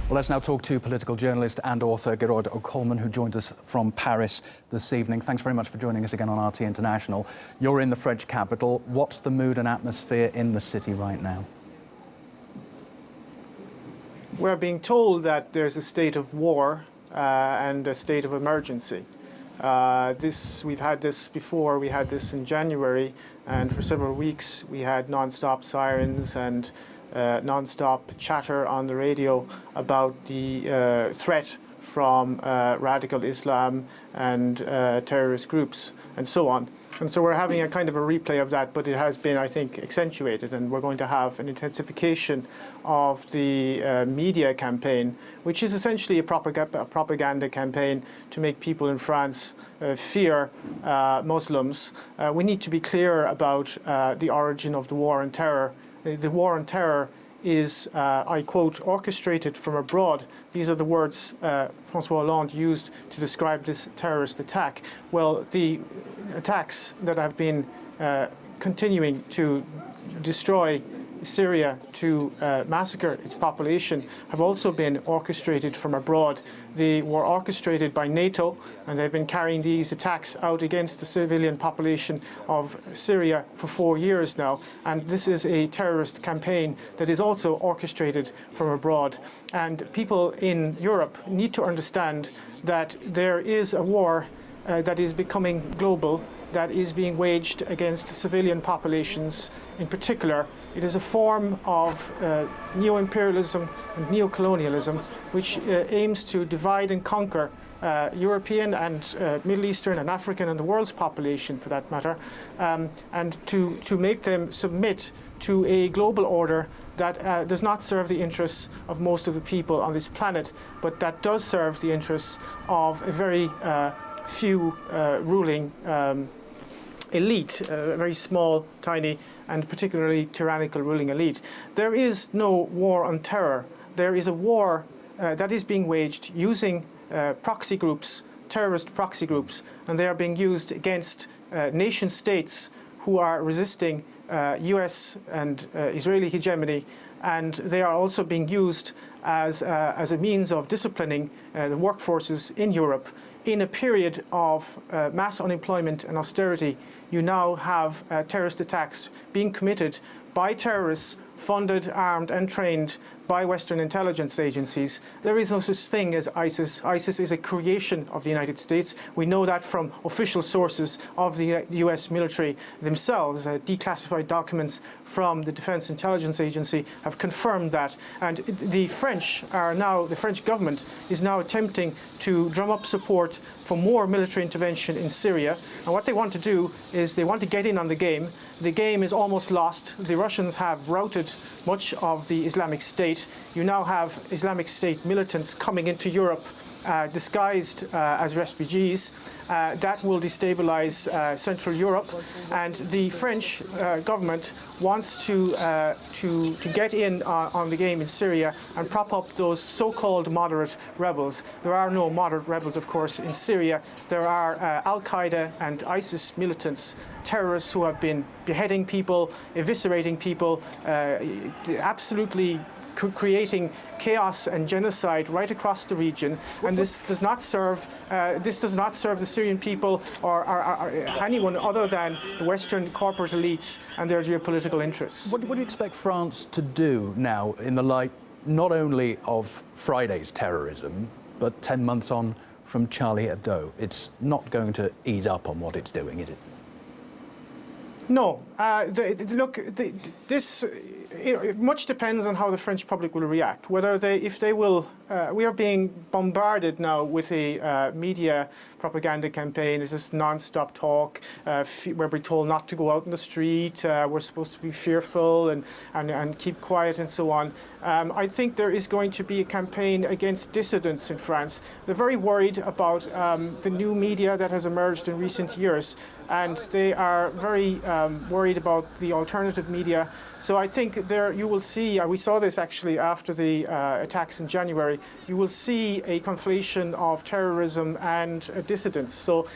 Well, let's now talk to political journalist and author Gerard O'Coleman, who joins us from Paris this evening. Thanks very much for joining us again on RT International. You're in the French capital. What's the mood and atmosphere in the city right now? We're being told that there's a state of war and a state of emergency. We've had this before. We had this in January, and for several weeks we had non-stop sirens and non-stop chatter on the radio about the threat from radical Islam and terrorist groups and so on. And so we're having a kind of a replay of that, but it has been, I think, accentuated, and we're going to have an intensification of the media campaign, which is essentially a propaganda campaign to make people in France fear Muslims. We need to be clear about the origin of the war on terror. The war on terror is, I quote, orchestrated from abroad. These are the words François Hollande used to describe this terrorist attack. Well, the attacks that have been continuing to destroy Syria, to massacre its population, have also been orchestrated from abroad. They were orchestrated by NATO, and they've been carrying these attacks out against the civilian population of Syria for 4 years now. And this is a terrorist campaign that is also orchestrated from abroad. And people in Europe need to understand that there is a war that is becoming global, that is being waged against civilian populations in particular. It is a form of neo-imperialism and neo-colonialism which aims to divide and conquer European and Middle Eastern and African and the world's population, for that matter, and to make them submit to a global order that does not serve the interests of most of the people on this planet, but that does serve the interests of a very few ruling elite, a very small, tiny, and particularly tyrannical ruling elite. There is no war on terror. There is a war that is being waged using proxy groups, terrorist proxy groups, and they are being used against nation states who are resisting US and Israeli hegemony, and they are also being used as a means of disciplining the workforces in Europe. In a period of mass unemployment and austerity, you now have terrorist attacks being committed by terrorists funded, armed and trained by Western intelligence agencies. There is no such thing as ISIS. ISIS is a creation of the United States. We know that from official sources of the US military themselves. Declassified documents from the Defense Intelligence Agency have confirmed that. And the French government is now attempting to drum up support for more military intervention in Syria. And what they want to do is they want to get in on the game. The game is almost lost. The Russians have routed much of the Islamic State. You now have Islamic State militants coming into Europe disguised as refugees. That will destabilize Central Europe, and the French government wants to get in on the game in Syria and prop up those so-called moderate rebels. There are no moderate rebels, of course, in Syria. There are Al-Qaeda and ISIS militants, terrorists who have been beheading people, eviscerating people, absolutely creating chaos and genocide right across the region, and this does not serve the Syrian people or anyone other than the Western corporate elites and their geopolitical interests. What do you expect France to do now in the light not only of Friday's terrorism, but 10 months on from Charlie Hebdo? It's not going to ease up on what it's doing, is it? No. Much depends on how the French public will react. If they will, we are being bombarded now with a media propaganda campaign. There's just non-stop talk where we're told not to go out in the street. We're supposed to be fearful and keep quiet and so on. I think there is going to be a campaign against dissidents in France. They're very worried about the new media that has emerged in recent years, and they are very worried about the alternative media. So I think there you will see, we saw this actually after the attacks in January, you will see a conflation of terrorism and dissidence. So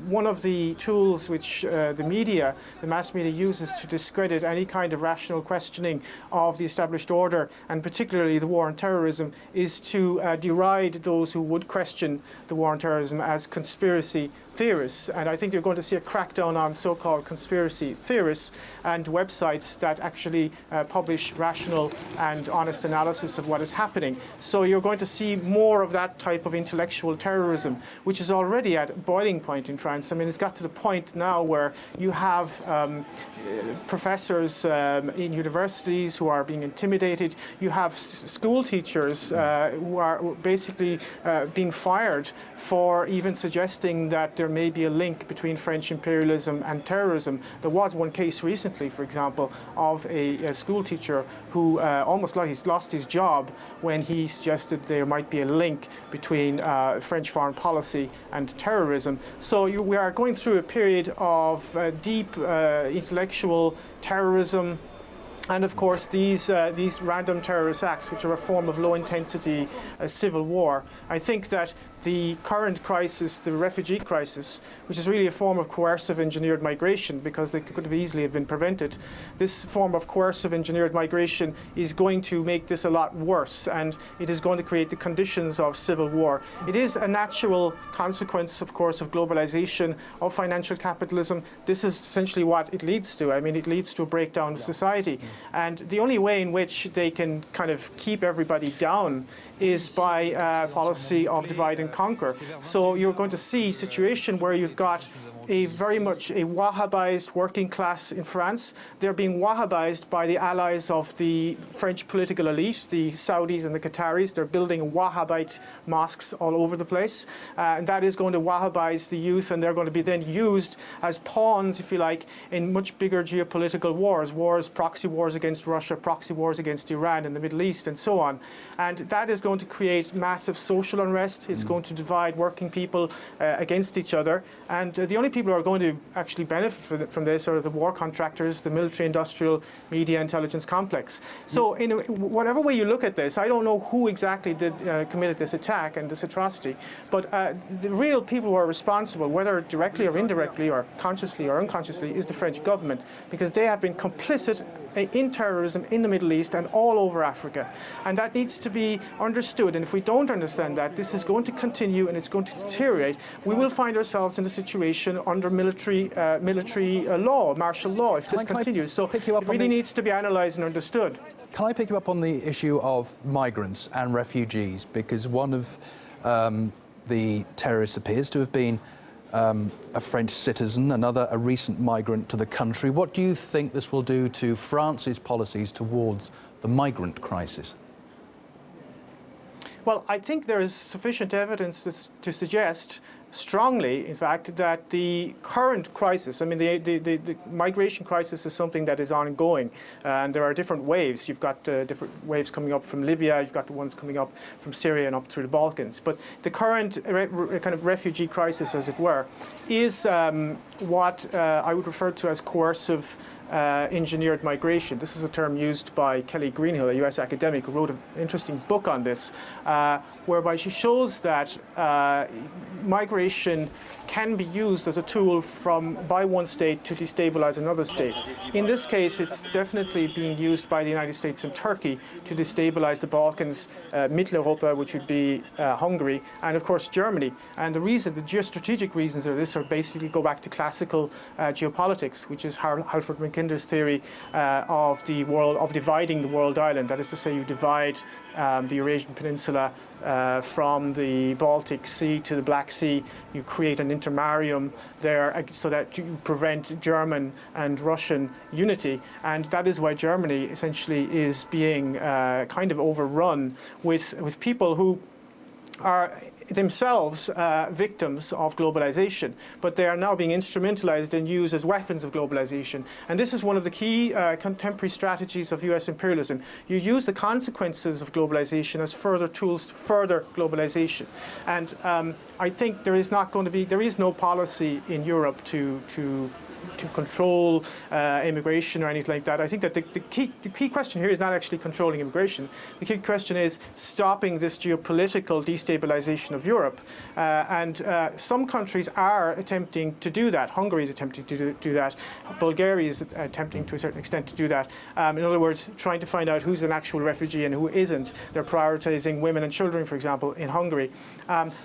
one of the tools which the mass media uses to discredit any kind of rational questioning of the established order, and particularly the war on terrorism, is to deride those who would question the war on terrorism as conspiracy theorists. And I think you're going to see a crackdown on so-called conspiracy theorists and websites that actually publish rational and honest analysis of what is happening. So you're going to see more of that type of intellectual terrorism, which is already at boiling point in France. I mean, it's got to the point now where you have professors in universities who are being intimidated. You have school teachers who are basically being fired for even suggesting that there may be a link between French imperialism and terrorism. There was one case recently, for example, of a school teacher who almost lost his job when he suggested there might be a link between French foreign policy and terrorism. So we are going through a period of deep intellectual terrorism. And of course, these random terrorist acts, which are a form of low-intensity civil war. I think that the current crisis, the refugee crisis, which is really a form of coercive engineered migration, because it could have easily been prevented, this form of coercive engineered migration is going to make this a lot worse, and it is going to create the conditions of civil war. It is a natural consequence, of course, of globalization, of financial capitalism. This is essentially what it leads to. I mean, it leads to a breakdown of society. And the only way in which they can kind of keep everybody down is by a policy of divide and conquer. So you're going to see a situation where you've got very much a Wahhabized working class in France. They're being Wahhabized by the allies of the French political elite, the Saudis and the Qataris. They're building Wahhabite mosques all over the place. And that is going to Wahhabize the youth, and they're going to be then used as pawns, if you like, in much bigger geopolitical wars, proxy wars against Russia, proxy wars against Iran in the Middle East, and so on. And that is going to create massive social unrest. It's going to divide working people against each other. And the only people who are going to actually benefit from this are the war contractors, the military, industrial, media, intelligence complex. So in whatever way you look at this, I don't know who exactly committed this attack and this atrocity, but the real people who are responsible, whether directly or indirectly or consciously or unconsciously, is the French government, because they have been complicit in terrorism in the Middle East and all over Africa. And that needs to be understood. And if we don't understand that, this is going to continue and it's going to deteriorate. We will find ourselves in a situation under military law, martial law, if this continues. So it really needs to be analysed and understood. Can I pick you up on the issue of migrants and refugees? Because one of the terrorists appears to have been a French citizen, another a recent migrant to the country. What do you think this will do to France's policies towards the migrant crisis? Well, I think there is sufficient evidence to suggest strongly, in fact, that the current crisis, I mean, the migration crisis is something that is ongoing, and there are different waves. You've got different waves coming up from Libya, you've got the ones coming up from Syria and up through the Balkans. But the current kind of refugee crisis, as it were, is what I would refer to as coercive engineered migration. This is a term used by Kelly Greenhill, a US academic, who wrote an interesting book on this, whereby she shows that migration can be used as a tool by one state to destabilize another state. In this case, it's definitely being used by the United States and Turkey to destabilize the Balkans, Mitteleuropa, which would be Hungary, and of course Germany. And the geostrategic reasons of this are basically go back to classical geopolitics, which is Halford Mackinder's theory of dividing the world island. That is to say, you divide the Eurasian Peninsula from the Baltic Sea to the Black Sea. You create an intermarium there so that you prevent German and Russian unity. And that is why Germany essentially is being kind of overrun with people who are themselves victims of globalization, but they are now being instrumentalized and used as weapons of globalization. And this is one of the key contemporary strategies of US imperialism. You use the consequences of globalization as further tools to further globalization. And I think there is no policy in Europe to to control immigration or anything like that. I think that the key question here is not actually controlling immigration. The key question is stopping this geopolitical destabilization of Europe. And some countries are attempting to do that. Hungary is attempting to do that. Bulgaria is attempting to a certain extent to do that. In other words, trying to find out who's an actual refugee and who isn't. They're prioritizing women and children, for example, in Hungary.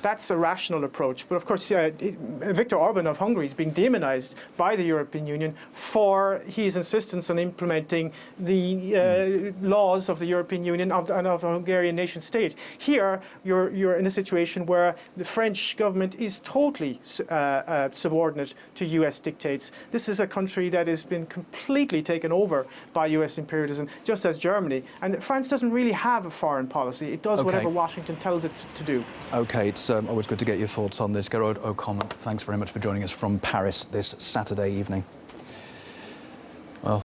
That's a rational approach. But of course, Viktor Orban of Hungary is being demonized by the European Union for his insistence on implementing the laws of the European Union and of the Hungarian nation state. Here, you're in a situation where the French government is totally subordinate to US dictates. This is a country that has been completely taken over by US imperialism, just as Germany. And France doesn't really have a foreign policy. It does whatever Washington tells it to do. OK, it's always good to get your thoughts on this. Gearóid Ó Colmain, thanks very much for joining us from Paris this Saturday evening. Well.